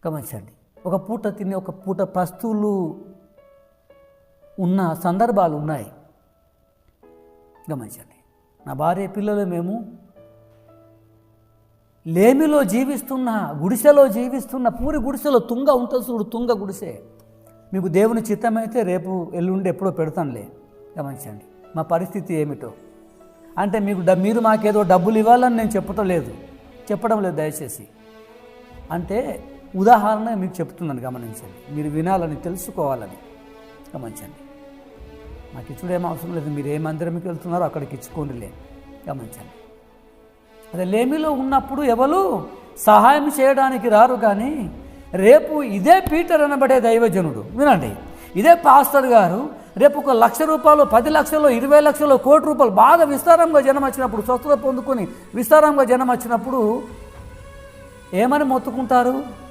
గమనించండి. ఒక పూట తిని ఒక పూట పస్తులు ఉన్న సందర్భాలు ఉన్నాయి. గమనించండి. నా భార్య పిల్లలు మేము లేమిలో జీవిస్తున్న, గుడిసెలో జీవిస్తున్న, పూరి గుడిసెలో తుంగ ఉంటుంది చూడు, తుంగ గుడిసె. మీకు దేవుని చిత్తమైతే రేపు ఎల్లుండి ఎప్పుడో పెడతానులే. గమనించండి మా పరిస్థితి ఏమిటో. అంటే మీరు మాకేదో డబ్బులు ఇవ్వాలని నేను చెప్పడం లేదు దయచేసి. అంటే ఉదాహరణ మీకు చెప్తున్నాను, గమనించండి. మీరు వినాలని, తెలుసుకోవాలని. గమనించండి. మాకు ఇచ్చుడు ఏం అవసరం లేదు, మీరు ఏ మందిరంకి వెళ్తున్నారో అక్కడికి ఇచ్చుకోండిలే. గమనించండి. అదే లేమిలో ఉన్నప్పుడు ఎవరు సహాయం చేయడానికి రారు. కానీ రేపు ఇదే పీటర్ అనబడే దైవజనుడు, వినండి, ఇదే పాస్టర్ గారు రేపు 1,00,000 రూపాయలు, 10 లక్షలు, 20 లక్షలు, కోటి రూపాయలు బాగా విస్తారంగా జనం వచ్చినప్పుడు, స్వస్థత పొందుకొని విస్తారంగా జనం వచ్చినప్పుడు ఏమని మొత్తుకుంటారు?